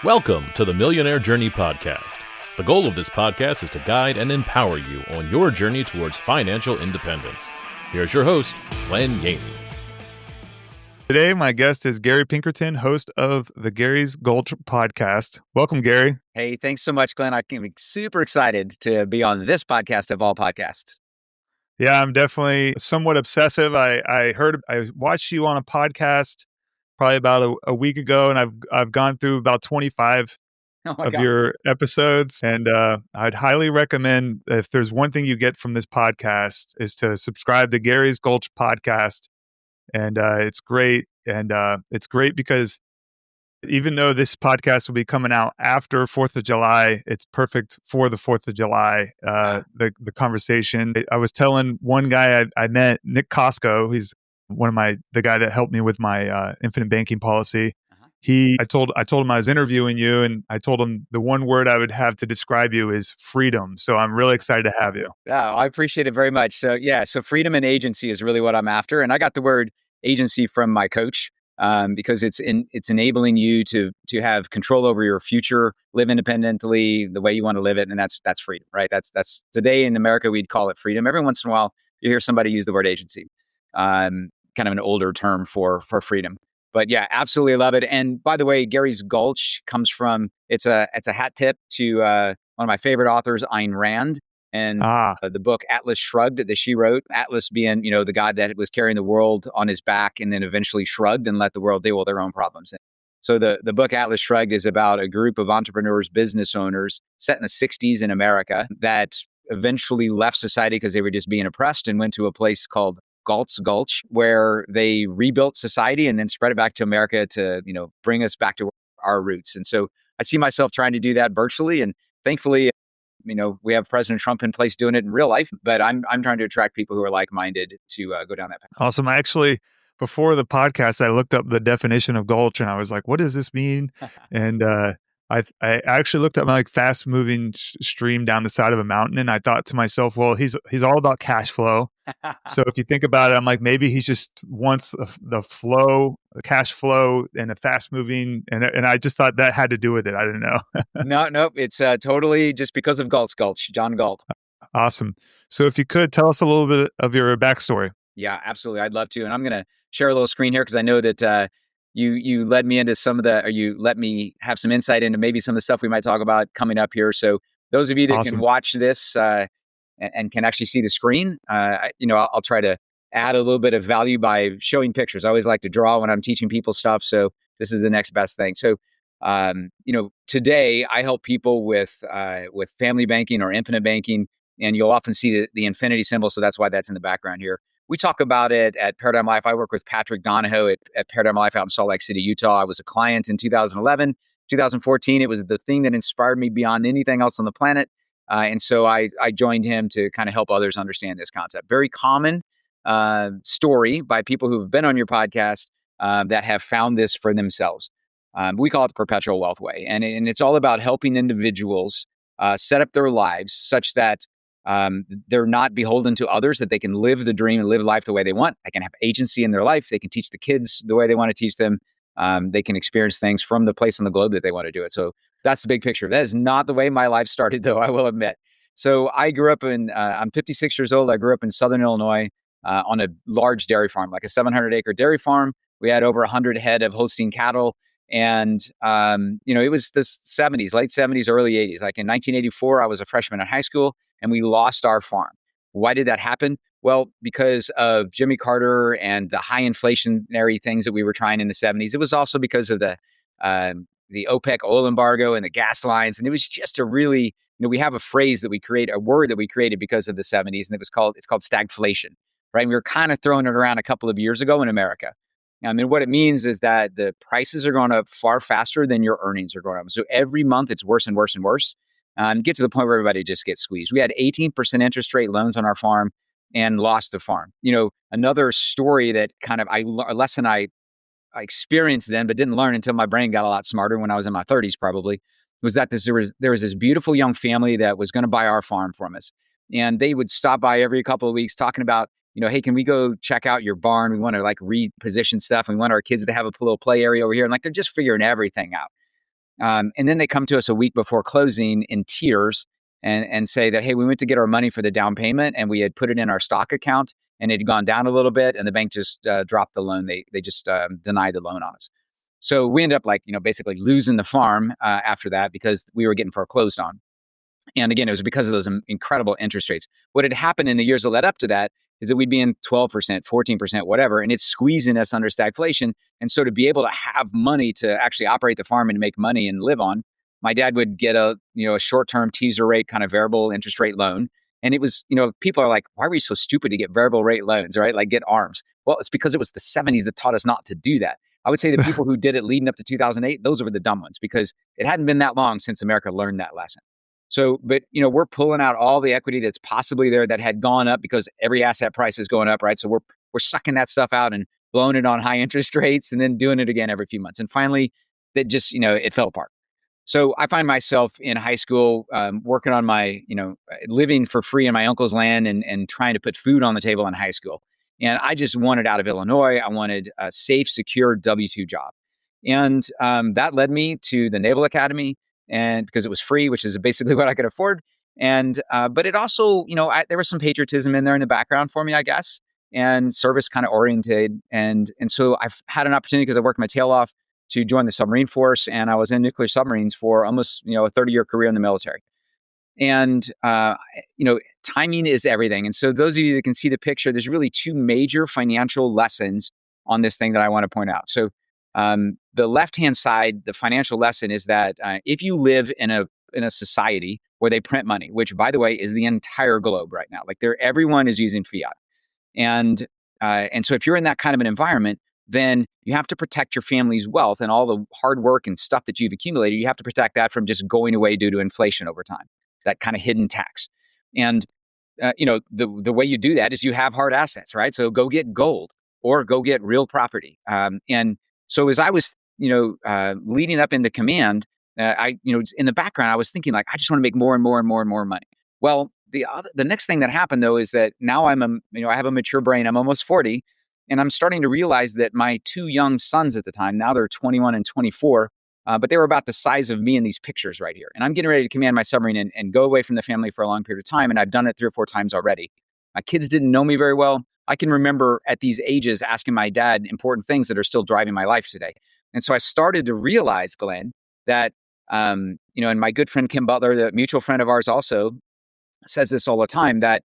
Welcome to the Millionaire Journey Podcast. The goal of this podcast is to guide and empower you on your journey towards financial independence. Here's your host, Glen Yaney. Today, my guest is Gary Pinkerton, host of the Gary's Gulch podcast. Welcome, Gary. Hey, thanks so much, Glenn. I'm super excited to be on this podcast of all podcasts. Yeah, I'm definitely somewhat obsessive. I watched you on a podcast probably about a week ago, and I've gone through about 25 of your episodes, and I'd highly recommend, if there's one thing you get from this podcast, is to subscribe to Gary's Gulch podcast. And it's great. And it's great because even though this podcast will be coming out after 4th of July, it's perfect for the 4th of July, the conversation. I was telling one guy I met, Nick Costco, he's the guy that helped me with my infinite banking policy. I told him I was interviewing you, and I told him the one word I would have to describe you is freedom. So I'm really excited to have you. Yeah, I appreciate it very much. So freedom and agency is really what I'm after. And I got the word agency from my coach because it's enabling you to have control over your future, live independently the way you want to live it. And that's freedom, right? That's today in America, we'd call it freedom. Every once in a while, you hear somebody use the word agency, kind of an older term for freedom. But yeah, absolutely love it. And by the way, Gary's Gulch comes from, it's a hat tip to one of my favorite authors, Ayn Rand, and the book Atlas Shrugged that she wrote. Atlas being, the guy that was carrying the world on his back and then eventually shrugged and let the world deal with their own problems. And so the book Atlas Shrugged is about a group of entrepreneurs, business owners set in the 60s in America that eventually left society because they were just being oppressed and went to a place called Galt's Gulch, where they rebuilt society and then spread it back to America to, bring us back to our roots. And so I see myself trying to do that virtually. And thankfully, we have President Trump in place doing it in real life, but I'm trying to attract people who are like-minded to go down that path. Awesome. Before the podcast, I looked up the definition of gulch, and I was like, what does this mean? And I actually looked up fast-moving stream down the side of a mountain, and I thought to myself, well, he's all about cash flow. So if you think about it, I'm like, maybe he just wants the cash flow, and a fast-moving, and I just thought that had to do with it. I didn't know. No, it's totally just because of Galt's Gulch, John Galt. Awesome. So if you could tell us a little bit of your backstory. Yeah, absolutely. I'd love to. And I'm going to share a little screen here because I know that you led me into you let me have some insight into maybe some of the stuff we might talk about coming up here. So those of you that can watch this and can actually see the screen, I'll try to add a little bit of value by showing pictures. I always like to draw when I'm teaching people stuff. So this is the next best thing. So, today I help people with family banking or infinite banking, and you'll often see the infinity symbol. So that's why that's in the background here. We talk about it at Paradigm Life. I work with Patrick Donahoe at Paradigm Life out in Salt Lake City, Utah. I was a client in 2011, 2014. It was the thing that inspired me beyond anything else on the planet. And so I joined him to kind of help others understand this concept. Very common story by people who have been on your podcast that have found this for themselves. We call it the perpetual wealth way. And it's all about helping individuals set up their lives such that they're not beholden to others, that they can live the dream and live life the way they want. They can have agency in their life. They can teach the kids the way they want to teach them. They can experience things from the place on the globe that they want to do it. So that's the big picture. That is not the way my life started, though, I will admit. So I grew up I'm 56 years old. I grew up in Southern Illinois on a large dairy farm, like a 700-acre dairy farm. We had over 100 head of Holstein cattle. And, it was the 70s, late 70s, early 80s. Like in 1984, I was a freshman in high school, and we lost our farm. Why did that happen? Well, because of Jimmy Carter and the high inflationary things that we were trying in the 70s. It was also because of the OPEC oil embargo and the gas lines. And it was just a really, we have a word that we created because of the 70s, and it's called stagflation, right? And we were kind of throwing it around a couple of years ago in America. I mean, what it means is that the prices are going up far faster than your earnings are going up. So every month it's worse and worse and worse. And get to the point where everybody just gets squeezed. We had 18% interest rate loans on our farm and lost the farm. Another story that a lesson I experienced then, but didn't learn until my brain got a lot smarter when I was in my 30s probably, was that there was this beautiful young family that was going to buy our farm from us. And they would stop by every couple of weeks talking about, hey, can we go check out your barn? We want to reposition stuff. And we want our kids to have a little play area over here. And they're just figuring everything out. And then they come to us a week before closing in tears and say that, hey, we went to get our money for the down payment and we had put it in our stock account and it had gone down a little bit and the bank just dropped the loan. They just denied the loan on us. So we ended up basically losing the farm after that because we were getting foreclosed on. And again, it was because of those incredible interest rates. What had happened in the years that led up to that is that we'd be in 12%, 14%, whatever, and it's squeezing us under stagflation. And so to be able to have money to actually operate the farm and to make money and live on, my dad would get a short-term teaser rate kind of variable interest rate loan. And it was, people are like, why were you so stupid to get variable rate loans, right? Like get ARMs. Well, it's because it was the 70s that taught us not to do that. I would say the people who did it leading up to 2008, those were the dumb ones because it hadn't been that long since America learned that lesson. So, but, we're pulling out all the equity that's possibly there that had gone up because every asset price is going up, right? So we're sucking that stuff out and blowing it on high interest rates and then doing it again every few months. And finally, that just, it fell apart. So I find myself in high school working on my, living for free in my uncle's land and trying to put food on the table in high school. And I just wanted out of Illinois. I wanted a safe, secure W-2 job. And that led me to the Naval Academy. And because it was free, which is basically what I could afford. And, but it also, there was some patriotism in there in the background for me, I guess, and service kind of oriented. And so I've had an opportunity because I worked my tail off to join the submarine force. And I was in nuclear submarines for almost, a 30-year career in the military. And, timing is everything. And so those of you that can see the picture, there's really two major financial lessons on this thing that I want to point out. So the left-hand side, the financial lesson is that if you live in a society where they print money, which by the way is the entire globe right now, like everyone is using fiat, and so if you're in that kind of an environment, then you have to protect your family's wealth and all the hard work and stuff that you've accumulated. You have to protect that from just going away due to inflation over time, that kind of hidden tax. And the way you do that is you have hard assets, right? So go get gold or go get real property, and so as I was, leading up into command, in the background, I was thinking like, I just want to make more and more and more and more money. Well, the next thing that happened though is that now I have a mature brain. I'm almost 40, and I'm starting to realize that my two young sons at the time, now they're 21 and 24, but they were about the size of me in these pictures right here. And I'm getting ready to command my submarine and go away from the family for a long period of time, and I've done it 3 or 4 times already. My kids didn't know me very well. I can remember at these ages asking my dad important things that are still driving my life today. And so I started to realize, Glenn, that, and my good friend Kim Butler, the mutual friend of ours also says this all the time, that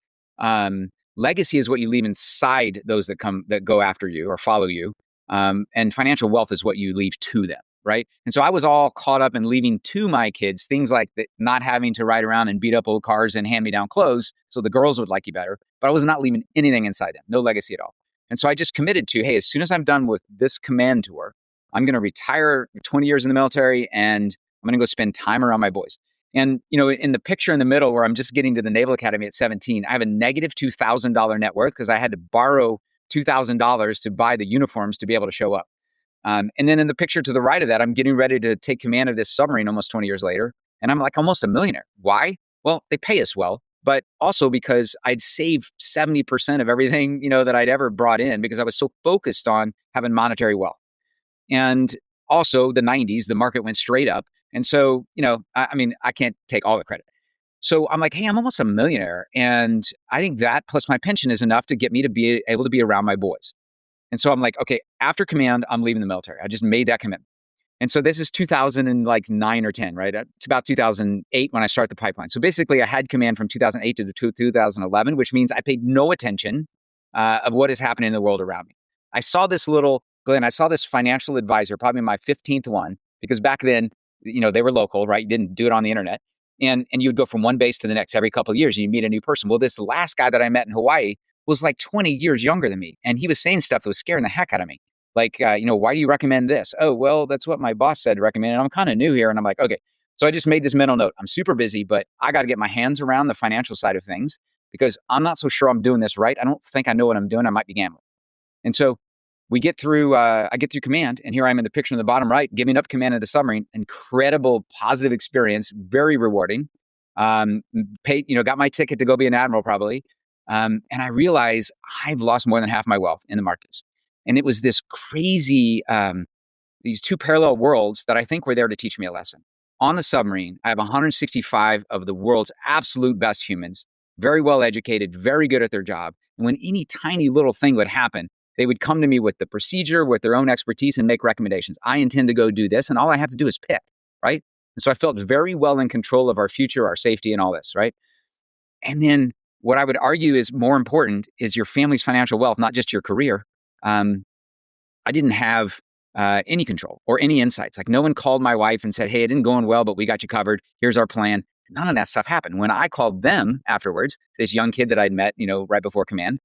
legacy is what you leave inside those that go after you or follow you. And financial wealth is what you leave to them, right? And so I was all caught up in leaving to my kids things like not having to ride around and beat up old cars and hand-me-down clothes so the girls would like you better, but I was not leaving anything inside them, no legacy at all. And so I just committed to, hey, as soon as I'm done with this command tour, I'm going to retire 20 years in the military and I'm going to go spend time around my boys. And, in the picture in the middle where I'm just getting to the Naval Academy at 17, I have a negative $2,000 net worth because I had to borrow $2,000 to buy the uniforms to be able to show up. And then in the picture to the right of that, I'm getting ready to take command of this submarine almost 20 years later. And I'm like almost a millionaire. Why? Well, they pay us well, but also because I'd saved 70% of everything, that I'd ever brought in because I was so focused on having monetary wealth. And also the 90s, the market went straight up. And so, I can't take all the credit. So I'm like, hey, I'm almost a millionaire. And I think that plus my pension is enough to get me to be able to be around my boys. And so I'm like, okay, after command, I'm leaving the military. I just made that commitment. And so this is 2009 or 10, right? It's about 2008 when I start the pipeline. So basically I had command from 2008 to 2011, which means I paid no attention of what is happening in the world around me. I saw this financial advisor, probably my 15th one, because back then, they were local, right? You didn't do it on the internet. And you would go from one base to the next every couple of years and you meet a new person. Well, this last guy that I met in Hawaii was like 20 years younger than me. And he was saying stuff that was scaring the heck out of me. Like, why do you recommend this? Oh, well, that's what my boss said to recommend. And I'm kind of new here. And I'm like, okay. So I just made this mental note. I'm super busy, but I got to get my hands around the financial side of things because I'm not so sure I'm doing this right. I don't think I know what I'm doing. I might be gambling. And so I get through command, and here I am in the picture in the bottom right, giving up command of the submarine. Incredible, positive experience, very rewarding. Got my ticket to go be an admiral probably. And I realize I've lost more than half my wealth in the markets. And it was this crazy these two parallel worlds that I think were there to teach me a lesson. On the submarine, I have 165 of the world's absolute best humans, very well educated, very good at their job. And when any tiny little thing would happen, they would come to me with the procedure, with their own expertise, and make recommendations. I intend to go do this, and all I have to do is pick, right? And so I felt very well in control of our future, our safety, and all this, right? And then what I would argue is more important is your family's financial wealth, not just your career. I didn't have any control or any insights. Like no one called my wife and said, hey, it didn't go well, but we got you covered. Here's our plan. None of that stuff happened. When I called them afterwards, this young kid that I'd met, right before command,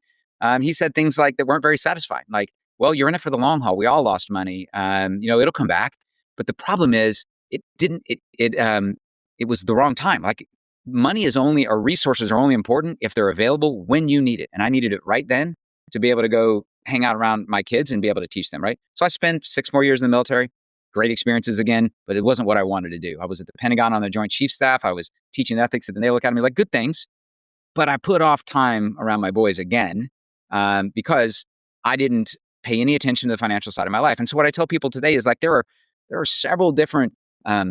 he said things like that weren't very satisfying. Like, well, you're in it for the long haul. We all lost money. It'll come back. But the problem is it was the wrong time. Like money is only, or resources are only important if they're available when you need it. And I needed it right then to be able to go hang out around my kids and be able to teach them, right? So I spent 6 more years in the military, great experiences again, but it wasn't what I wanted to do. I was at the Pentagon on the Joint Chiefs staff. I was teaching ethics at the Naval Academy, like good things. But I put off time around my boys again because I didn't pay any attention to the financial side of my life. And so what I tell people today is like there are several different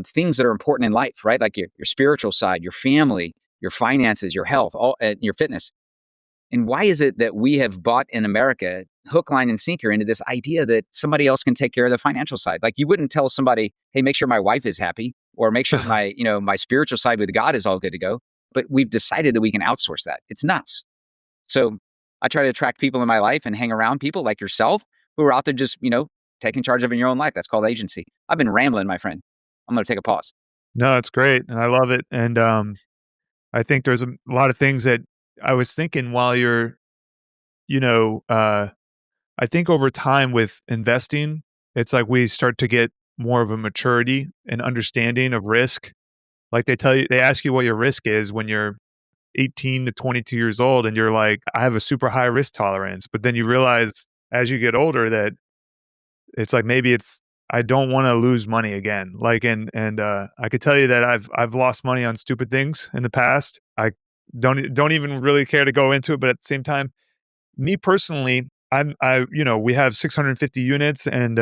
things that are important in life, right? Like your spiritual side, your family, your finances, your health, your fitness. And why is it that we have bought in America hook, line, and sinker into this idea that somebody else can take care of the financial side? Like you wouldn't tell somebody, hey, make sure my wife is happy or make sure my spiritual side with God is all good to go. But we've decided that we can outsource that. It's nuts. So I try to attract people in my life and hang around people like yourself who are out there just, taking charge of your own life. That's called agency. I've been rambling, my friend. I'm going to take a pause. No, it's great. And I love it. And I think there's a lot of things that I was thinking while you're, I think over time with investing, it's like we start to get more of a maturity and understanding of risk. Like they ask you what your risk is when you're 18 to 22 years old and you're like, I have a super high risk tolerance. But then you realize as you get older that it's like, maybe I don't want to lose money again. Like, and I could tell you that I've lost money on stupid things in the past. I don't even really care to go into it, but at the same time, me personally, we have 650 units and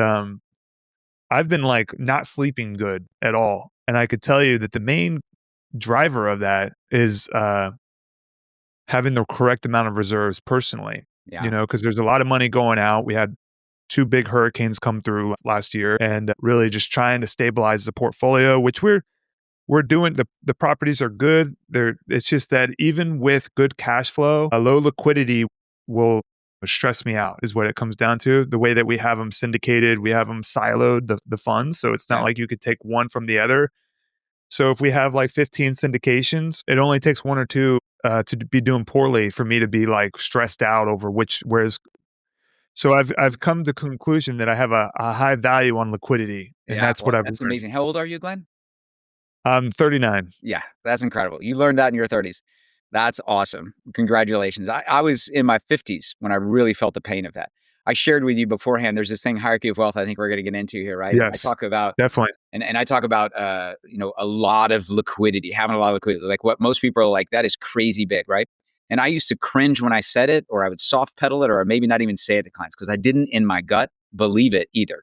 I've been like not sleeping good at all. And I could tell you that the main driver of that is having the correct amount of reserves personally. Yeah. Because there's a lot of money going out. We had 2 big hurricanes come through last year and really just trying to stabilize the portfolio, which we're doing. The properties are good. It's just that even with good cash flow, a low liquidity will stress me out is what it comes down to. The way that we have them syndicated, we have them siloed, the funds. So it's not like you could take one from the other. So if we have like 15 syndications, it only takes 1 or 2 to be doing poorly for me to be like stressed out over whereas. So I've come to the conclusion that I have a high value on liquidity, and that's what I've learned. That's amazing. How old are you, Glenn? I'm 39. Yeah, that's incredible. You learned that in your 30s. That's awesome. Congratulations. I was in my 50s when I really felt the pain of that. I shared with you beforehand, there's this thing, hierarchy of wealth, I think we're going to get into here, right? Yes, I talk about, definitely. And I talk about, a lot of liquidity, having a lot of liquidity. Like what most people are like, that is crazy big, right? And I used to cringe when I said it, or I would soft pedal it, or maybe not even say it to clients because I didn't in my gut believe it either.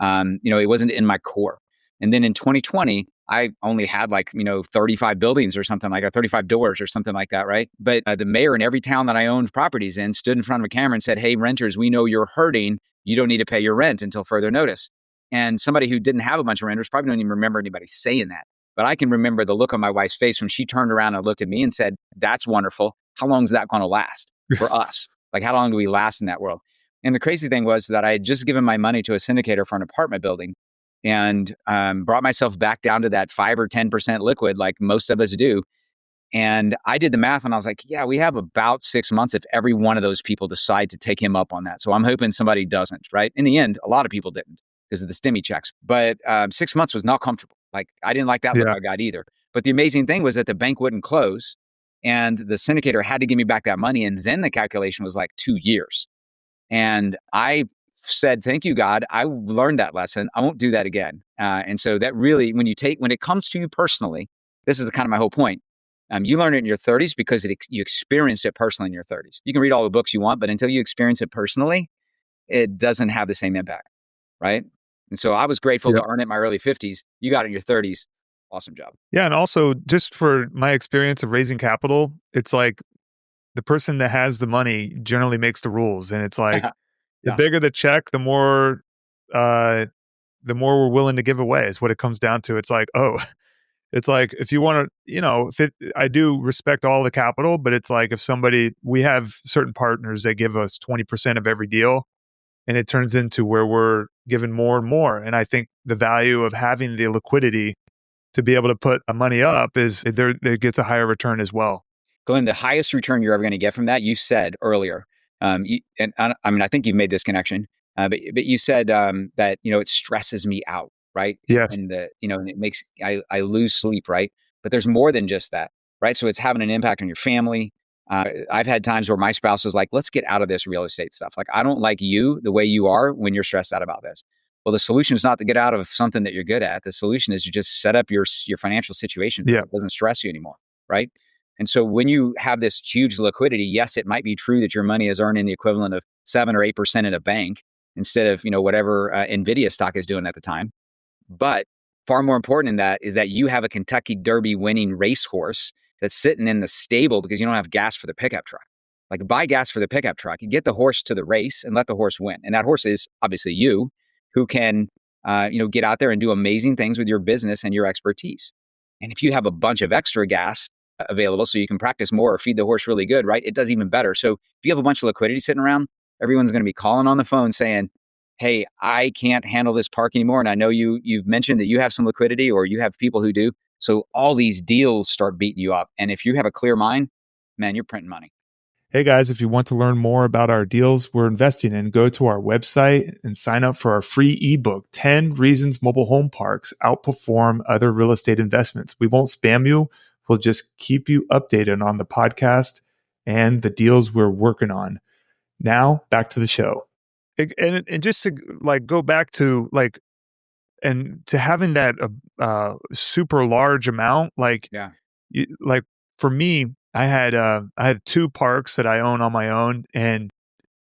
It wasn't in my core. And then in 2020, I only had 35 buildings or something like that, 35 doors or something like that, right? But the mayor in every town that I owned properties in stood in front of a camera and said, hey, renters, we know you're hurting. You don't need to pay your rent until further notice. And somebody who didn't have a bunch of renters probably don't even remember anybody saying that. But I can remember the look on my wife's face when she turned around and looked at me and said, that's wonderful. How long is that going to last for us? Like, how long do we last in that world? And the crazy thing was that I had just given my money to a syndicator for an apartment building and brought myself back down to that 5 or 10% liquid like most of us do. And I did the math and I was like, yeah, we have about 6 months if every one of those people decide to take him up on that. So I'm hoping somebody doesn't, right? In the end, a lot of people didn't because of the stimmy checks. But 6 months was not comfortable. Like, I didn't like that look I got either. But the amazing thing was that the bank wouldn't close. And the syndicator had to give me back that money. And then the calculation was like 2 years. And I said, thank you, God. I learned that lesson. I won't do that again. And so that really, when it comes to you personally, this is kind of my whole point. You learn it in your 30s because you experienced it personally in your 30s. You can read all the books you want, but until you experience it personally, it doesn't have the same impact, right? And so I was grateful to earn it in my early 50s. You got it in your 30s. Awesome job. Yeah. And also, just for my experience of raising capital, it's like the person that has the money generally makes the rules. And it's like the bigger the check, uh, the more we're willing to give away is what it comes down to. It's like, it's like if you want to, I do respect all the capital, but it's like we have certain partners that give us 20% of every deal, and it turns into where we're given more and more. And I think the value of having the liquidity to be able to put money up is it gets a higher return as well. Glenn, the highest return you're ever going to get from that, you said earlier, I think you've made this connection, but you said that, it stresses me out, right? Yes. And and it makes, I lose sleep, right? But there's more than just that, right? So it's having an impact on your family. I've had times where my spouse was like, let's get out of this real estate stuff. Like, I don't like you the way you are when you're stressed out about this. Well, the solution is not to get out of something that you're good at. The solution is to just set up your financial situation so it doesn't stress you anymore, right? And so when you have this huge liquidity, yes, it might be true that your money is earning the equivalent of 7 or 8% in a bank instead of, whatever NVIDIA stock is doing at the time. But far more important than that is that you have a Kentucky Derby winning racehorse that's sitting in the stable because you don't have gas for the pickup truck. Like, buy gas for the pickup truck, you get the horse to the race and let the horse win. And that horse is obviously you, who can, get out there and do amazing things with your business and your expertise. And if you have a bunch of extra gas available so you can practice more or feed the horse really good, right? It does even better. So if you have a bunch of liquidity sitting around, everyone's going to be calling on the phone saying, hey, I can't handle this park anymore. And I know you've mentioned that you have some liquidity or you have people who do. So all these deals start beating you up. And if you have a clear mind, man, you're printing money. Hey guys, if you want to learn more about our deals we're investing in, go to our website and sign up for our free ebook, 10 Reasons Mobile Home Parks Outperform Other Real Estate Investments. We won't spam you. We'll just keep you updated on the podcast and the deals we're working on. Now, back to the show. And just to go back to and to having that super large amount, for me, I had 2 parks that I own on my own, and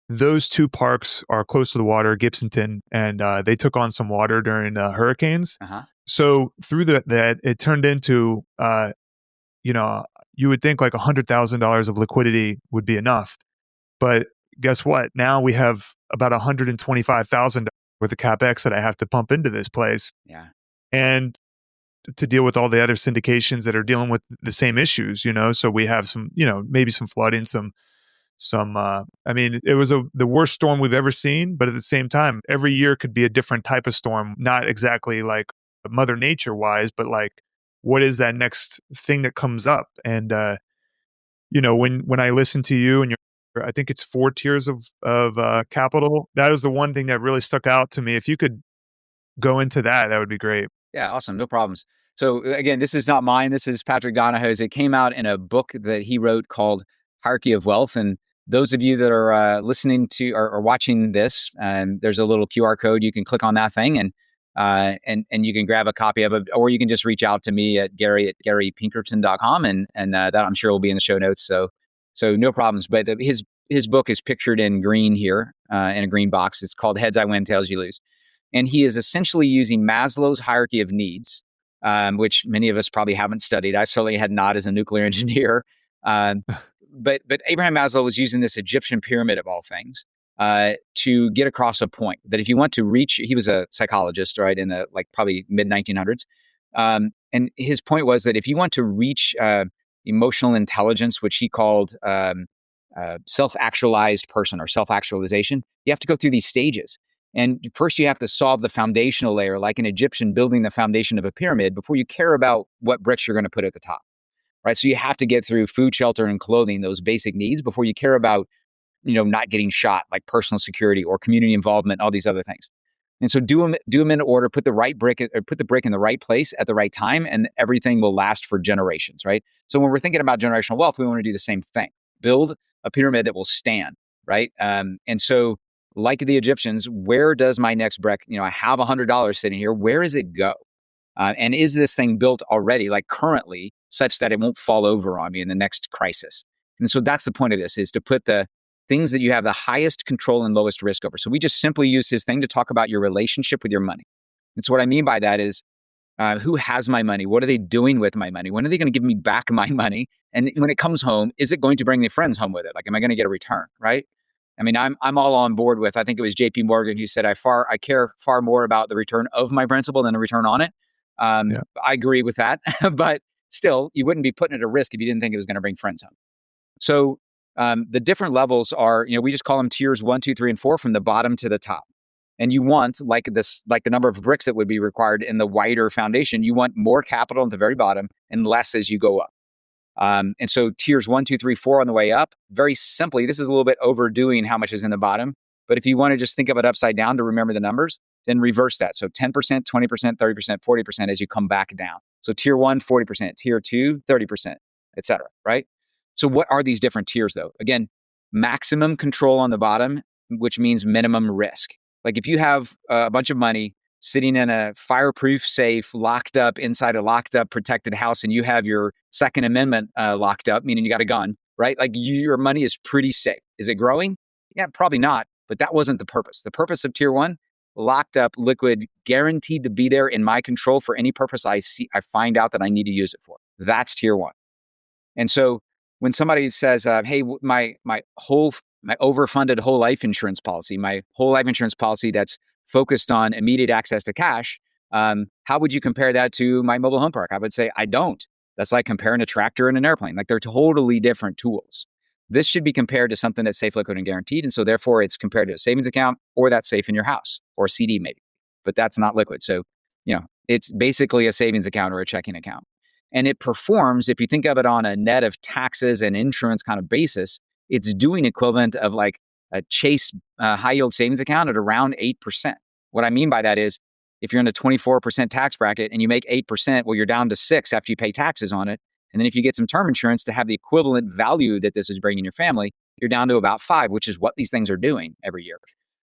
those 2 parks are close to the water, Gibsonton, and they took on some water during hurricanes. So through that, it turned into you would think like $100,000 of liquidity would be enough, but guess what? Now we have about $125,000 worth of capex that I have to pump into this place. Yeah, and to deal with all the other syndications that are dealing with the same issues, So we have some, maybe some flooding, it was the worst storm we've ever seen, but at the same time, every year could be a different type of storm, not exactly like Mother Nature wise, but like, what is that next thing that comes up? And, when I listen to you and I think it's 4 tiers of capital, that is the one thing that really stuck out to me. If you could go into that would be great. Yeah, awesome. No problems. So again, this is not mine. This is Patrick Donahoe's. It came out in a book that he wrote called Hierarchy of Wealth. And those of you that are listening to or watching this, there's a little QR code. You can click on that thing and you can grab a copy of it, or you can just reach out to me at gary@garypinkerton.com, and that I'm sure will be in the show notes. So no problems. But his book is pictured in green here in a green box. It's called Heads I Win, Tails You Lose. And he is essentially using Maslow's hierarchy of needs, which many of us probably haven't studied. I certainly had not as a nuclear engineer. But Abraham Maslow was using this Egyptian pyramid of all things to get across a point that if you want to reach, he was a psychologist, right, in the probably mid 1900s. And his point was that if you want to reach emotional intelligence, which he called self-actualized person or self-actualization, you have to go through these stages. And first you have to solve the foundational layer, like an Egyptian building the foundation of a pyramid, before you care about what bricks you're going to put at the top, right? So you have to get through food, shelter, and clothing, those basic needs, before you care about, not getting shot, like personal security or community involvement, all these other things. And so do them in order, put the brick in the right place at the right time, and everything will last for generations, right? So when we're thinking about generational wealth, we want to do the same thing. Build a pyramid that will stand, right? And so like the Egyptians, where does my next brick, I have $100 sitting here, where does it go? And is this thing built already, like currently, such that it won't fall over on me in the next crisis? And so that's the point of this, is to put the things that you have the highest control and lowest risk over. So we just simply use his thing to talk about your relationship with your money. And so what I mean by that is, who has my money? What are they doing with my money? When are they going to give me back my money? And when it comes home, is it going to bring any friends home with it? Like, am I going to get a return, right? I mean, I'm all on board with, I think it was JP Morgan who said, I care far more about the return of my principal than the return on it. I agree with that. But still, you wouldn't be putting it at risk if you didn't think it was going to bring friends home. So the different levels are, we just call them tiers 1, 2, 3, and 4 from the bottom to the top. And you want, like the number of bricks that would be required in the wider foundation, you want more capital at the very bottom and less as you go up. And so tiers 1, 2, 3, 4 on the way up, very simply, this is a little bit overdoing how much is in the bottom. But if you want to just think of it upside down to remember the numbers, then reverse that. So 10%, 20%, 30%, 40% as you come back down. So tier 1, 40%, tier 2, 30%, et cetera, right? So what are these different tiers though? Again, maximum control on the bottom, which means minimum risk. Like if you have a bunch of money sitting in a fireproof safe, locked up inside a locked up protected house, and you have your Second Amendment locked up, meaning you got a gun, right? Like your money is pretty safe. Is it growing? Yeah, probably not. But that wasn't the purpose. The purpose of tier 1, locked up, liquid, guaranteed to be there in my control for any purpose I find out that I need to use it for. That's tier 1. And so when somebody says, hey, my overfunded whole life insurance policy, my whole life insurance policy that's focused on immediate access to cash, how would you compare that to my mobile home park? I would say, I don't. That's like comparing a tractor and an airplane. Like they're totally different tools. This should be compared to something that's safe, liquid, and guaranteed. And so therefore it's compared to a savings account or that's safe in your house or a CD maybe, but that's not liquid. So, it's basically a savings account or a checking account. And it performs, if you think of it on a net of taxes and insurance kind of basis, it's doing equivalent of like a Chase high yield savings account at around 8%. What I mean by that is if you're in a 24% tax bracket and you make 8%, well, you're down to 6 after you pay taxes on it. And then if you get some term insurance to have the equivalent value that this is bringing your family, you're down to about 5, which is what these things are doing every year.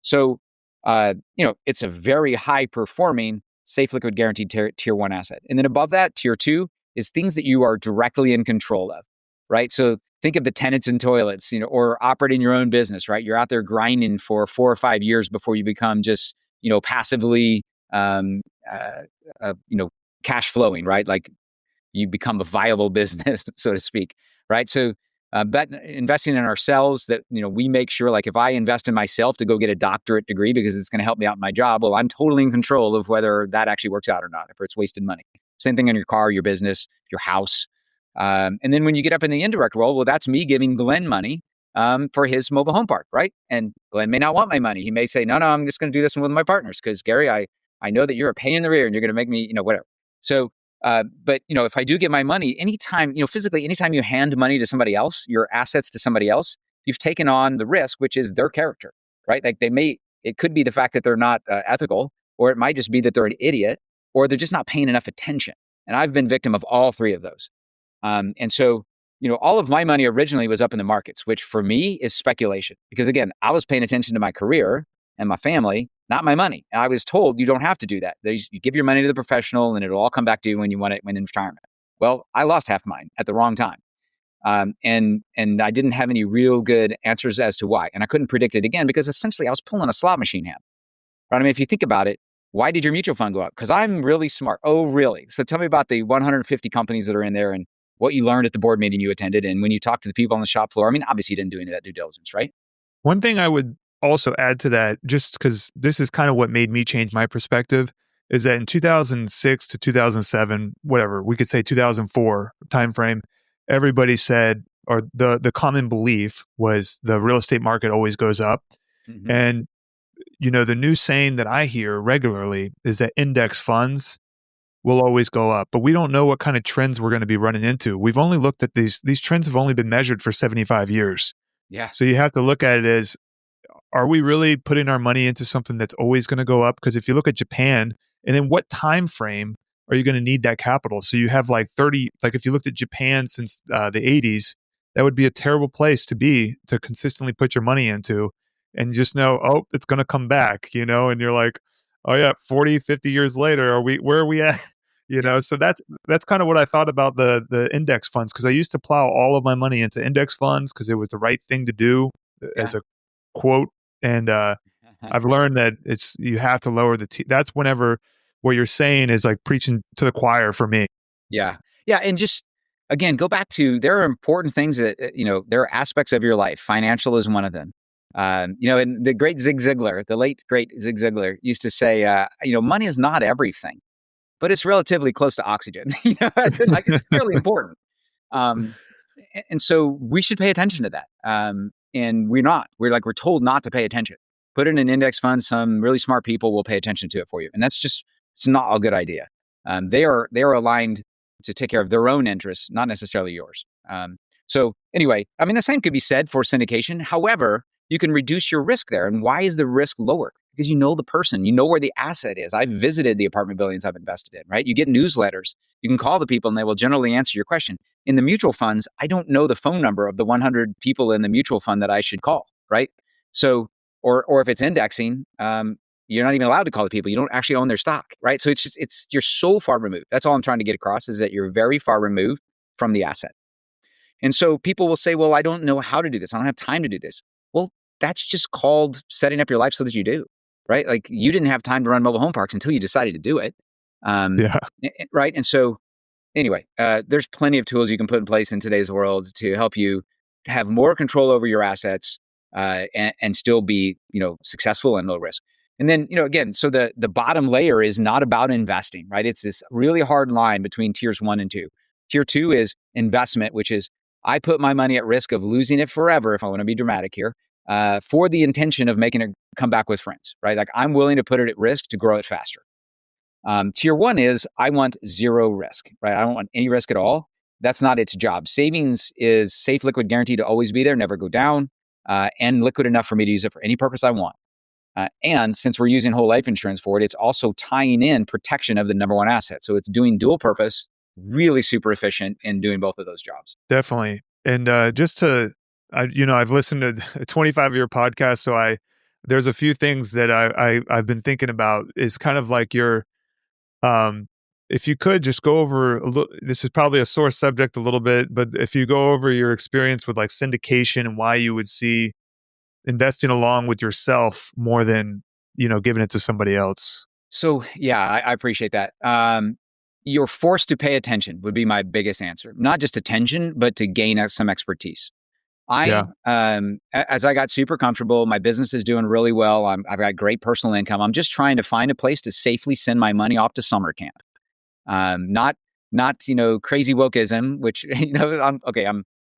So, it's a very high performing, safe, liquid, guaranteed tier 1 asset. And then above that, tier 2 is things that you are directly in control of, right? So think of the tenants and toilets, or operating your own business, right? You're out there grinding for 4 or 5 years before you become just, passively, cash flowing, right? Like you become a viable business, so to speak, right? So, but investing in ourselves that, we make sure, like if I invest in myself to go get a doctorate degree because it's going to help me out in my job, well, I'm totally in control of whether that actually works out or not, if it's wasted money. Same thing on your car, your business, your house. And then when you get up in the indirect role, well, that's me giving Glen money for his mobile home park, right? And Glen may not want my money. He may say, no, I'm just going to do this with my partners because Gary, I know that you're a pain in the rear and you're going to make me, whatever. So, but if I do get my money, anytime, physically, anytime you hand money to somebody else, your assets to somebody else, you've taken on the risk, which is their character, right? Like it could be the fact that they're not ethical, or it might just be that they're an idiot, or they're just not paying enough attention. And I've been victim of all 3 of those. And so, all of my money originally was up in the markets, which for me is speculation. Because again, I was paying attention to my career and my family, not my money. And I was told you don't have to do that. You give your money to the professional and it'll all come back to you when you want it when in retirement. Well, I lost half mine at the wrong time. And I didn't have any real good answers as to why. And I couldn't predict it again because essentially I was pulling a slot machine hand. Right? I mean, if you think about it, why did your mutual fund go up? Because I'm really smart. Oh, really? So tell me about the 150 companies that are in there and what you learned at the board meeting you attended. And when you talked to the people on the shop floor, I mean, obviously you didn't do any of that due diligence, right? One thing I would also add to that, just because this is kind of what made me change my perspective, is that in 2006 to 2007, whatever, we could say 2004 timeframe, everybody said, or the common belief was the real estate market always goes up. Mm-hmm. And the new saying that I hear regularly is that index funds will always go up, but we don't know what kind of trends we're going to be running into. We've only looked at these trends have only been measured for 75 years. Yeah. So you have to look at it as, are we really putting our money into something that's always going to go up? Because if you look at Japan, and in what time frame are you going to need that capital? So you have like if you looked at Japan since the 80s, that would be a terrible place to be to consistently put your money into. And just know, it's going to come back, and you're like, oh yeah, 40, 50 years later, where are we at? So that's kind of what I thought about the index funds, because I used to plow all of my money into index funds because it was the right thing to do. as a quote. And I've learned that you have to lower that's whenever what you're saying is like preaching to the choir for me. Yeah. Yeah. And just, again, go back to, there are important things that, there are aspects of your life. Financial is one of them. And the great Zig Ziglar, the late great Zig Ziglar used to say, money is not everything, but it's relatively close to oxygen. It's fairly important. And so we should pay attention to that. And we're not. We're told not to pay attention. Put it in an index fund. Some really smart people will pay attention to it for you. And it's not a good idea. They are aligned to take care of their own interests, not necessarily yours. So anyway, the same could be said for syndication. However, you can reduce your risk there. And why is the risk lower? Because you know the person, you know where the asset is. I've visited the apartment buildings I've invested in, right? You get newsletters. You can call the people and they will generally answer your question. In the mutual funds, I don't know the phone number of the 100 people in the mutual fund that I should call, right? So, or if it's indexing, you're not even allowed to call the people. You don't actually own their stock, right? So you're so far removed. That's all I'm trying to get across, is that you're very far removed from the asset. And so people will say, well, I don't know how to do this. I don't have time to do this. Well, that's just called setting up your life so that you do, right? Like, you didn't have time to run mobile home parks until you decided to do it. Right. And so anyway, there's plenty of tools you can put in place in today's world to help you have more control over your assets and still be, successful and low risk. And then, again, so the bottom layer is not about investing, right? It's this really hard line between tiers 1 and 2. Tier 2 is investment, which is I put my money at risk of losing it forever, if I want to be dramatic here, for the intention of making it come back with friends, right? Like, I'm willing to put it at risk to grow it faster. Tier 1 is I want zero risk, right? I don't want any risk at all. That's not its job. Savings is safe, liquid, guaranteed to always be there, never go down, and liquid enough for me to use it for any purpose I want. And since we're using whole life insurance for it, it's also tying in protection of the number one asset. So it's doing dual purpose, really super efficient in doing both of those jobs. Definitely. And I've listened to a 25-year podcast, so there's a few things that I've been thinking about. Is kind of like if you could just go over a little, this is probably a sore subject a little bit, but if you go over your experience with like syndication and why you would see investing along with yourself more than, giving it to somebody else. So yeah, I appreciate that. You're forced to pay attention would be my biggest answer. Not just attention, but to gain some expertise. As I got super comfortable, my business is doing really well. I've got great personal income. I'm just trying to find a place to safely send my money off to summer camp. Not crazy wokeism, which,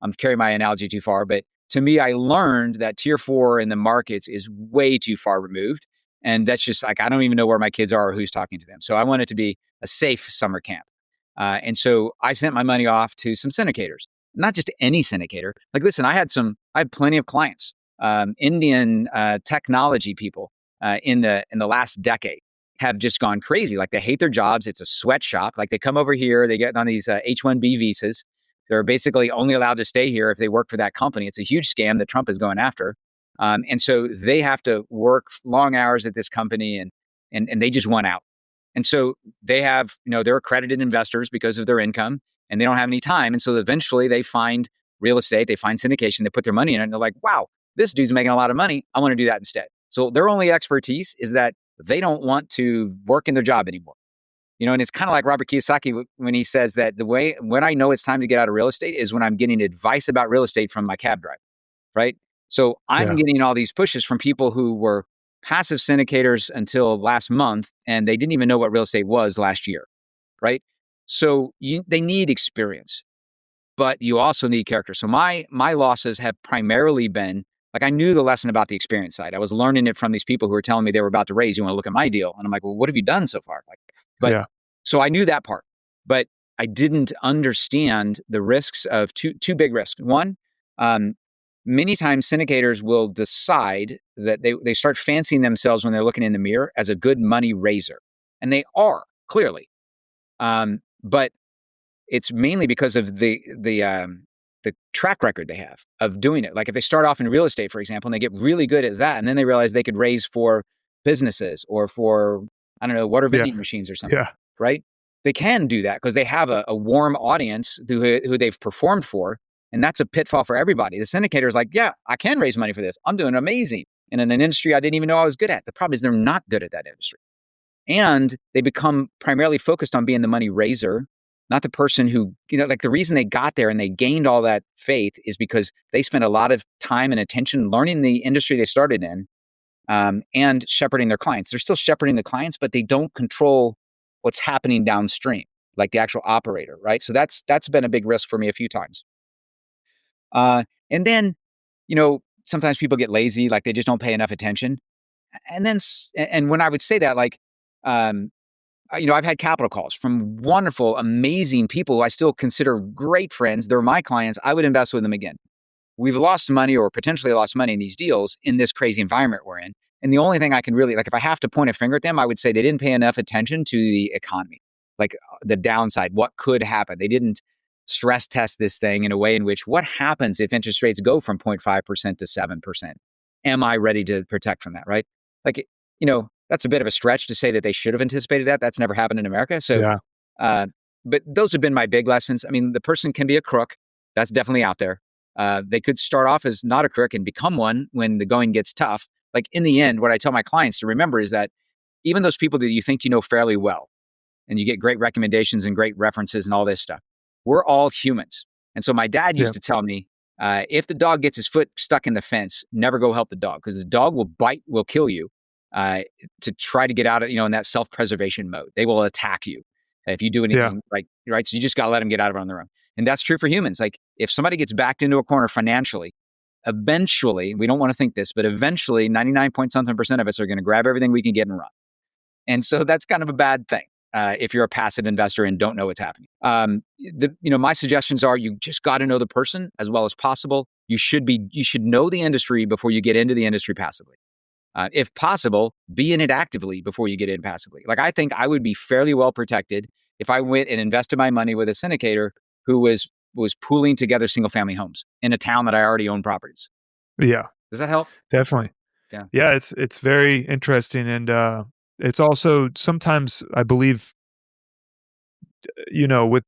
I'm carrying my analogy too far, but to me, I learned that tier 4 in the markets is way too far removed. And that's just like, I don't even know where my kids are or who's talking to them. So I want it to be a safe summer camp. And so I sent my money off to some syndicators, not just any syndicator. Like, listen, I had plenty of clients, Indian technology people in the last decade have just gone crazy. Like, they hate their jobs. It's a sweatshop. Like, they come over here, they get on these H-1B visas. They're basically only allowed to stay here if they work for that company. It's a huge scam that Trump is going after. And so they have to work long hours at this company and they just want out. And so they have, they're accredited investors because of their income and they don't have any time. And so eventually they find real estate, they find syndication, they put their money in it and they're like, wow, this dude's making a lot of money. I want to do that instead. So their only expertise is that they don't want to work in their job anymore. And it's kind of like Robert Kiyosaki when he says that when I know it's time to get out of real estate is when I'm getting advice about real estate from my cab driver, right? So I'm getting all these pushes from people who were passive syndicators until last month, and they didn't even know what real estate was last year, right? So they need experience, but you also need character. So my losses have primarily been, like, I knew the lesson about the experience side. I was learning it from these people who were telling me they were about to raise. You want to look at my deal? And I'm like, well, what have you done so far? So I knew that part, but I didn't understand the risks of two big risks. One, many times syndicators will decide that they start fancying themselves when they're looking in the mirror as a good money raiser. And they are, clearly. But it's mainly because of the track record they have of doing it. Like, if they start off in real estate, for example, and they get really good at that, and then they realize they could raise for businesses or for, I don't know, water vending machines or something, right? They can do that because they have a warm audience who they've performed for. And that's a pitfall for everybody. The syndicator is like, yeah, I can raise money for this. I'm doing amazing. And in an industry I didn't even know I was good at. The problem is they're not good at that industry. And they become primarily focused on being the money raiser, not the person who, like the reason they got there and they gained all that faith is because they spent a lot of time and attention learning the industry they started in, and shepherding their clients. They're still shepherding the clients, but they don't control what's happening downstream, like the actual operator, right? So that's been a big risk for me a few times. And then, sometimes people get lazy, like they just don't pay enough attention. And when I would say that, like, I've had capital calls from wonderful, amazing people who I still consider great friends. They're my clients. I would invest with them again. We've lost money or potentially lost money in these deals in this crazy environment we're in. And the only thing I can really, like, if I have to point a finger at them, I would say they didn't pay enough attention to the economy, like the downside, what could happen. They didn't stress test this thing in a way in which what happens if interest rates go from 0.5% to 7%? Am I ready to protect from that, right? Like, that's a bit of a stretch to say that they should have anticipated that. That's never happened in America. So, but those have been my big lessons. I mean, the person can be a crook. That's definitely out there. They could start off as not a crook and become one when the going gets tough. Like in the end, what I tell my clients to remember is that even those people that you think you know fairly well, and you get great recommendations and great references and all this stuff, we're all humans. And so my dad used to tell me, if the dog gets his foot stuck in the fence, never go help the dog because the dog will kill you to try to get out of, in that self-preservation mode. They will attack you if you do anything right? So you just got to let them get out of it on their own. And that's true for humans. Like if somebody gets backed into a corner financially, eventually, we don't want to think this, but eventually 99% of us are going to grab everything we can get and run. And so that's kind of a bad thing. If you're a passive investor and don't know what's happening. My suggestions are you just got to know the person as well as possible. You should know the industry before you get into the industry passively. If possible, be in it actively before you get in passively. Like I think I would be fairly well protected if I went and invested my money with a syndicator who was pooling together single family homes in a town that I already own properties. Yeah. Does that help? Definitely. Yeah. Yeah, it's very interesting. And it's also sometimes I believe, with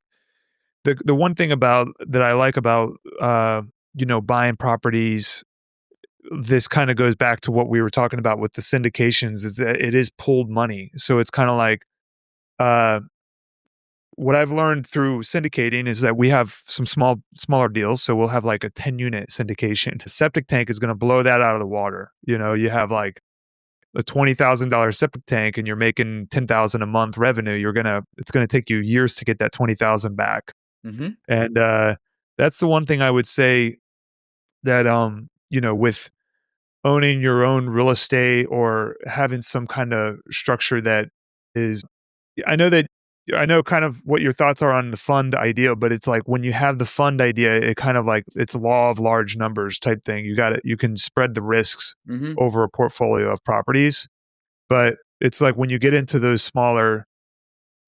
the one thing that I like about, buying properties, this kind of goes back to what we were talking about with the syndications, is that it is pooled money. So it's kind of like, what I've learned through syndicating is that we have some smaller deals. So we'll have like a 10 unit syndication. A septic tank is going to blow that out of the water. You have like a $20,000 septic tank and you're making $10,000 a month revenue. It's going to take you years to get that $20,000 back. Mm-hmm. And that's the one thing I would say that, with owning your own real estate or having some kind of structure that is, I know kind of what your thoughts are on the fund idea, but it's like when you have the fund idea, it kind of like it's law of large numbers type thing. You can spread the risks over a portfolio of properties, but it's like when you get into those smaller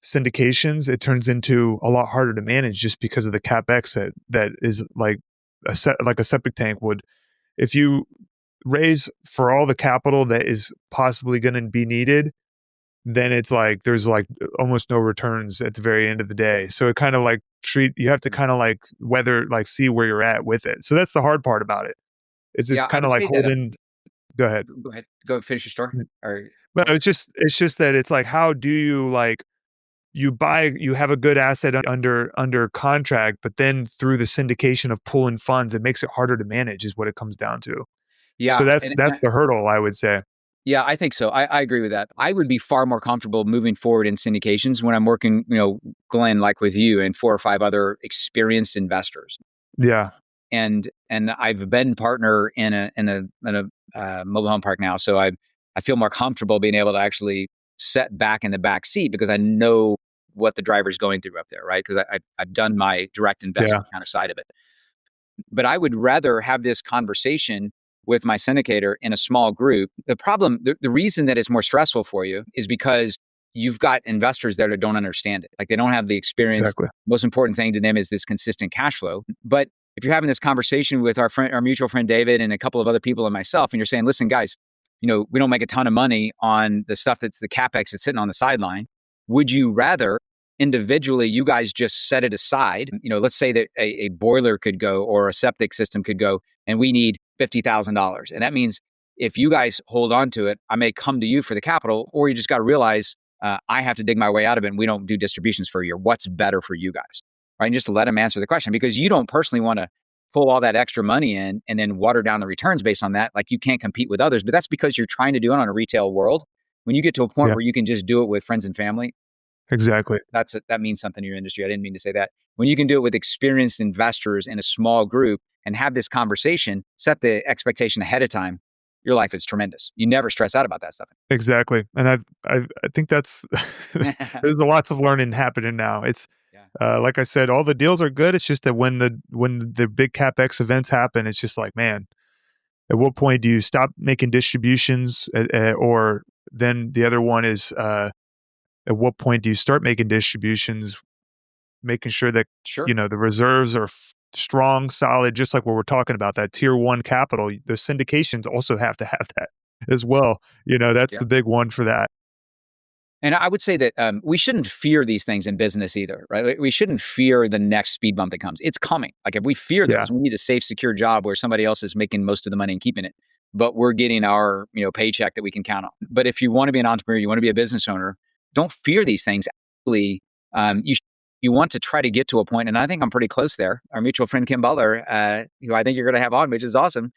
syndications, it turns into a lot harder to manage just because of the capex that is like a septic tank would. If you raise for all the capital that is possibly going to be needed, then it's like there's like almost no returns at the very end of the day. So it kind of like you have to kind of like see where you're at with it. So that's the hard part about it. It's kind of like holding. Go ahead. Go finish your story. No, it's just that it's like, how do you you have a good asset under contract, but then through the syndication of pooling funds, it makes it harder to manage is what it comes down to. Yeah. So that's the hurdle, I would say. Yeah, I think so. I agree with that. I would be far more comfortable moving forward in syndications when I'm working, Glenn, like with you and 4 or 5 other experienced investors. Yeah. And I've been partner in a mobile home park now, so I feel more comfortable being able to actually sit back in the back seat because I know what the driver's going through up there, right? Because I've done my direct investment kind of side of it. But I would rather have this conversation with my syndicator in a small group. The problem, the reason that it's more stressful for you is because you've got investors there that don't understand it. Like they don't have the experience. Exactly. Most important thing to them is this consistent cash flow. But if you're having this conversation with our mutual friend David and a couple of other people and myself, and you're saying, listen, guys, we don't make a ton of money on the stuff that's the capex that's sitting on the sideline. Would you rather individually, you guys just set it aside. Let's say that a boiler could go or a septic system could go, and we need $50,000. And that means if you guys hold on to it, I may come to you for the capital, or you just got to realize I have to dig my way out of it, and we don't do distributions for a year. What's better for you guys? Right? And just to let them answer the question, because you don't personally want to pull all that extra money in and then water down the returns based on that. Like, you can't compete with others, but that's because you're trying to do it on a retail world. When you get to a point where you can just do it with friends and family, exactly, that means something in your industry. I didn't mean to say that. When you can do it with experienced investors in a small group and have this conversation, set the expectation ahead of time, your life is tremendous. You never stress out about that stuff. Exactly. And I think that's, there's lots of learning happening now. It's, like I said, all the deals are good. It's just that when the big CapEx events happen, it's just like, man, at what point do you stop making distributions? Or then the other one is, at what point do you start making distributions, making sure that, the reserves are strong, solid, just like what we're talking about, that tier one capital. The syndications also have to have that as well. That's the big one for that. And I would say that we shouldn't fear these things in business either, right? We shouldn't fear the next speed bump that comes. It's coming. Like, if we fear those, we need a safe, secure job where somebody else is making most of the money and keeping it, but we're getting our paycheck that we can count on. But if you want to be an entrepreneur, you want to be a business owner, don't fear these things. Actually, you want to try to get to a point, and I think I'm pretty close there. Our mutual friend, Kim Butler, who I think you're going to have on, which is awesome.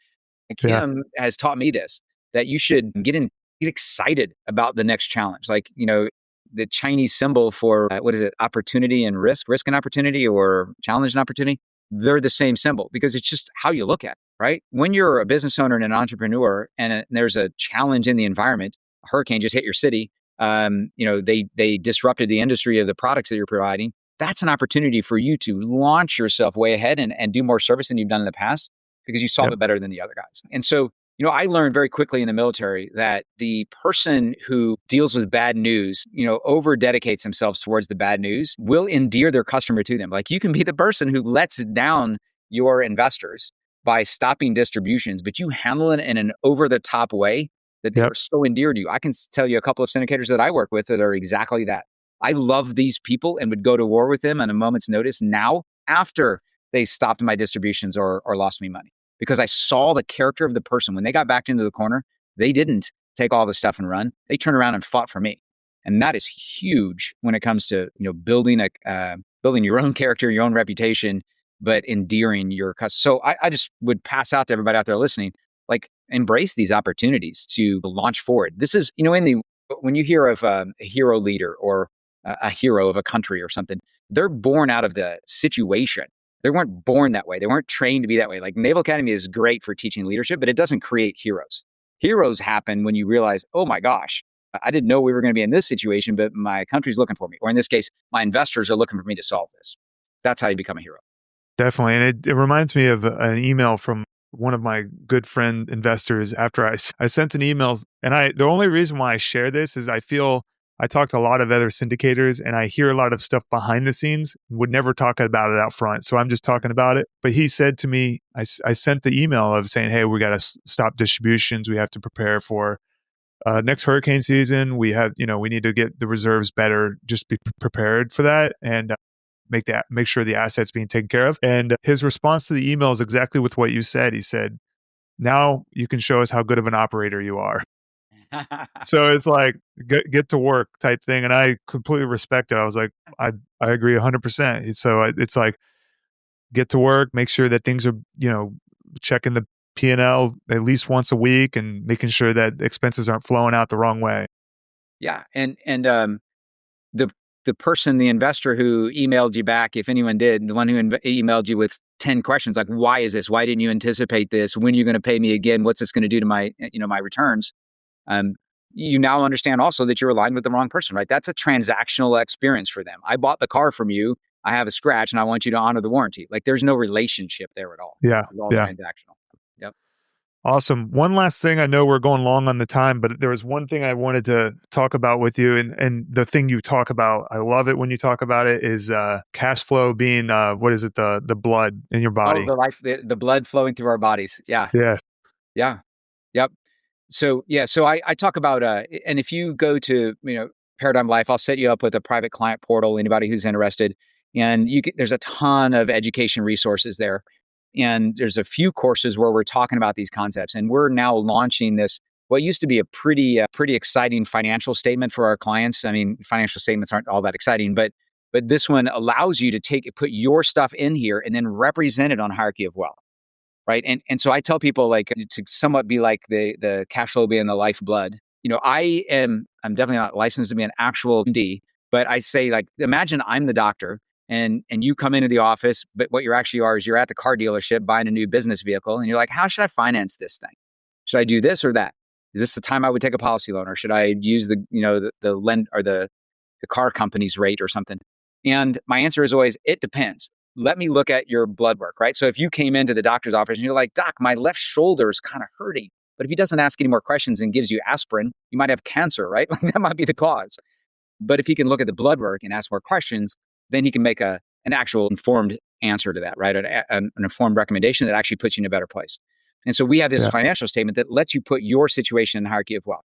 Kim has taught me this, that you should get excited about the next challenge. Like, the Chinese symbol for, what is it? Opportunity and risk and opportunity, or challenge and opportunity. They're the same symbol, because it's just how you look at it, right? When you're a business owner and an entrepreneur and there's a challenge in the environment, a hurricane just hit your city, they disrupted the industry of the products that you're providing. That's an opportunity for you to launch yourself way ahead and do more service than you've done in the past, because you solve it better than the other guys. And so, I learned very quickly in the military that the person who deals with bad news, over dedicates themselves towards the bad news, will endear their customer to them. Like, you can be the person who lets down your investors by stopping distributions, but you handle it in an over-the-top way that they are so endeared to you. I can tell you a couple of syndicators that I work with that are exactly that. I love these people and would go to war with them on a moment's notice now, after they stopped my distributions or lost me money, because I saw the character of the person. When they got backed into the corner, they didn't take all the stuff and run. They turned around and fought for me. And that is huge when it comes to, building your own character, your own reputation, but endearing your customer. So I just would pass out to everybody out there listening, like, embrace these opportunities to launch forward. This is, when you hear of a hero leader or a hero of a country or something, they're born out of the situation. They weren't born that way. They weren't trained to be that way. Like, Naval Academy is great for teaching leadership, but it doesn't create heroes. Heroes happen when you realize, oh my gosh, I didn't know we were going to be in this situation, but my country's looking for me. Or in this case, my investors are looking for me to solve this. That's how you become a hero. Definitely. And it reminds me of an email from one of my good friend investors. After I sent an email, and the only reason why I share this is I feel I talk to a lot of other syndicators and I hear a lot of stuff behind the scenes, would never talk about it out front. So I'm just talking about it. But he said to me, I sent the email of saying, hey, we got to stop distributions. We have to prepare for next hurricane season. We have, we need to get the reserves better, just be prepared for that. And make sure the asset's being taken care of. And his response to the email is exactly with what you said. He said, now you can show us how good of an operator you are. So it's like, get to work type thing. And I completely respect it. I was like, I agree 100%. So it's like, get to work, make sure that things are, checking the P&L at least once a week and making sure that expenses aren't flowing out the wrong way. Yeah. And the person, the investor who emailed you back, if anyone did, the one who emailed you with 10 questions, like, why is this? Why didn't you anticipate this? When are you going to pay me again? What's this going to do to my, my returns? You now understand also that you're aligned with the wrong person, right? That's a transactional experience for them. I bought the car from you. I have a scratch and I want you to honor the warranty. Like, there's no relationship there at all. Yeah. It's all transactional. Yep. Awesome. One last thing. I know we're going long on the time, but there was one thing I wanted to talk about with you. And the thing you talk about, I love it when you talk about it, is cash flow being, what is it? The blood in your body. Oh, the blood flowing through our bodies. Yeah. Yes. Yeah. Yep. So I talk about, and if you go to, Paradigm Life, I'll set you up with a private client portal, anybody who's interested. And there's a ton of education resources there. And there's a few courses where we're talking about these concepts. And we're now launching this, what used to be a pretty exciting financial statement for our clients. I mean, financial statements aren't all that exciting, but this one allows you to put your stuff in here and then represent it on hierarchy of wealth. Right. And so I tell people like to somewhat be like the cash flow being the lifeblood. I'm definitely not licensed to be an actual MD, but I say like, imagine I'm the doctor and you come into the office, but what you actually are is you're at the car dealership buying a new business vehicle. And you're like, how should I finance this thing? Should I do this or that? Is this the time I would take a policy loan, or should I use the lend or the car company's rate or something? And my answer is always, it depends. Let me look at your blood work, right? So if you came into the doctor's office and you're like, doc, my left shoulder is kind of hurting. But if he doesn't ask any more questions and gives you aspirin, you might have cancer, right? Like that might be the cause. But if he can look at the blood work and ask more questions, then he can make an actual informed answer to that, right? An informed recommendation that actually puts you in a better place. And so we have this financial statement that lets you put your situation in the hierarchy of wealth.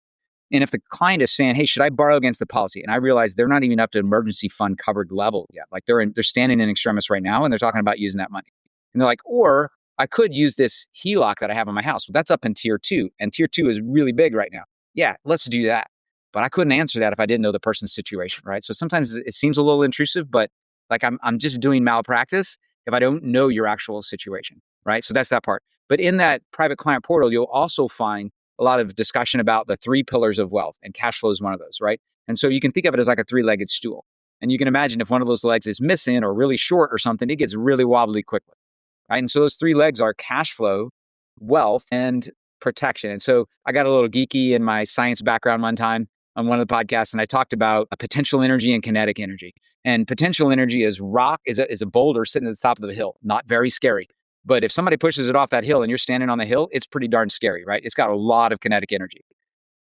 And if the client is saying, hey, should I borrow against the policy? And I realize they're not even up to emergency fund covered level yet. Like they're standing in extremis right now and they're talking about using that money. And they're like, or I could use this HELOC that I have in my house. Well, that's up in tier 2. And tier 2 is really big right now. Yeah, let's do that. But I couldn't answer that if I didn't know the person's situation, right? So sometimes it seems a little intrusive, but like I'm just doing malpractice if I don't know your actual situation, right? So that's that part. But in that private client portal, you'll also find a lot of discussion about the 3 pillars of wealth, and cash flow is one of those, right? And so you can think of it as like a 3-legged stool. And you can imagine if one of those legs is missing or really short or something, it gets really wobbly quickly, right? And so those 3 legs are cash flow, wealth, and protection. And so I got a little geeky in my science background one time on one of the podcasts, and I talked about potential energy and kinetic energy. And potential energy is a boulder sitting at the top of the hill, not very scary. But if somebody pushes it off that hill and you're standing on the hill, it's pretty darn scary, right? It's got a lot of kinetic energy.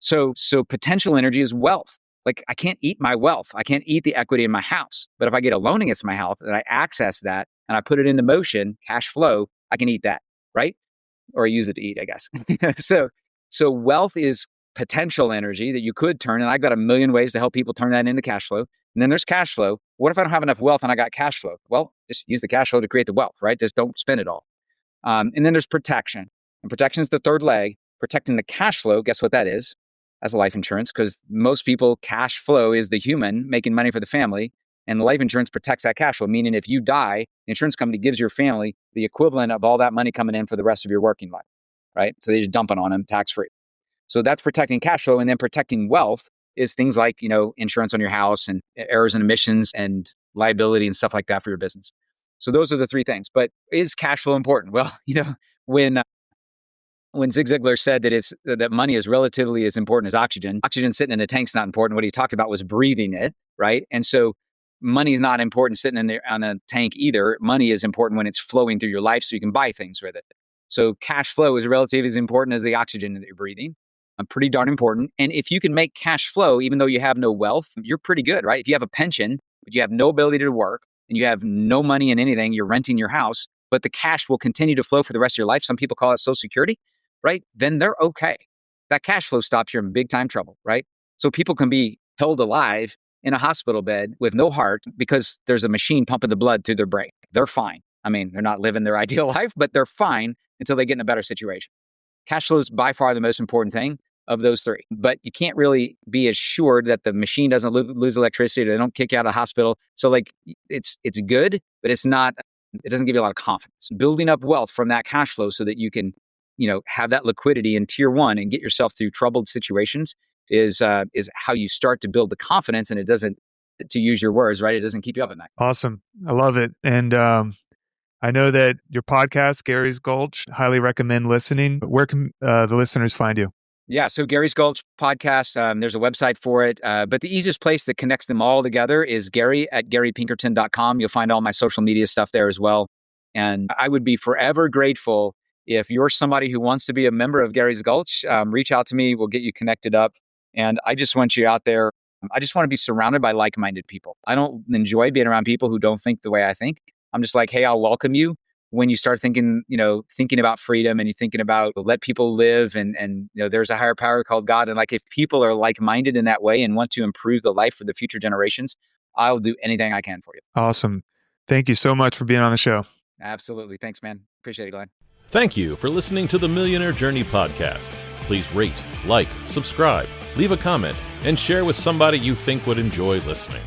So potential energy is wealth. Like I can't eat my wealth. I can't eat the equity in my house. But if I get a loan against my house and I access that and I put it into motion, cash flow, I can eat that, right? Or use it to eat, I guess. So wealth is potential energy that you could turn. And I've got a million ways to help people turn that into cash flow. And then there's cash flow. What if I don't have enough wealth and I got cash flow? Well, just use the cash flow to create the wealth, right? Just don't spend it all. And then there's protection. And protection is the 3rd leg. Protecting the cash flow, guess what that is? That's life insurance, because most people, cash flow is the human making money for the family. And life insurance protects that cash flow, meaning if you die, the insurance company gives your family the equivalent of all that money coming in for the rest of your working life, right? So they just dump it on them tax-free. So that's protecting cash flow. And then protecting wealth is things like, insurance on your house and errors and omissions and liability and stuff like that for your business. So those are the 3 things. But is cash flow important? Well, when Zig Ziglar said that money is relatively as important as oxygen sitting in a tank's not important. What he talked about was breathing it, right? And so money is not important sitting in there on a tank either. Money is important when it's flowing through your life so you can buy things with it. So cash flow is relatively as important as the oxygen that you're breathing. Pretty darn important. And if you can make cash flow, even though you have no wealth, you're pretty good, right? If you have a pension, but you have no ability to work and you have no money in anything, you're renting your house, but the cash will continue to flow for the rest of your life. Some people call it Social Security, right? Then they're okay. That cash flow stops, you're in big time trouble, right? So people can be held alive in a hospital bed with no heart because there's a machine pumping the blood through their brain. They're fine. I mean, they're not living their ideal life, but they're fine until they get in a better situation. Cash flow is by far the most important thing of those 3. But you can't really be assured that the machine doesn't lose electricity or they don't kick you out of the hospital. So like it's good, but it doesn't give you a lot of confidence. Building up wealth from that cash flow so that you can, have that liquidity in tier 1 and get yourself through troubled situations is how you start to build the confidence. And it doesn't, to use your words, right? It doesn't keep you up at night. Awesome. I love it. And I know that your podcast, Gary's Gulch, highly recommend listening. Where can the listeners find you? Yeah, so Gary's Gulch podcast, there's a website for it. But the easiest place that connects them all together is Gary@GaryPinkerton.com. You'll find all my social media stuff there as well. And I would be forever grateful if you're somebody who wants to be a member of Gary's Gulch. Reach out to me. We'll get you connected up. And I just want you out there. I just want to be surrounded by like-minded people. I don't enjoy being around people who don't think the way I think. I'm just like, hey, I'll welcome you when you start thinking about freedom, and you're thinking about let people live, and there's a higher power called God. And like, if people are like-minded in that way and want to improve the life for the future generations, I'll do anything I can for you. Awesome. Thank you so much for being on the show. Absolutely. Thanks, man. Appreciate it, Glenn. Thank you for listening to the Millionaire Journey Podcast. Please rate, like, subscribe, leave a comment, and share with somebody you think would enjoy listening.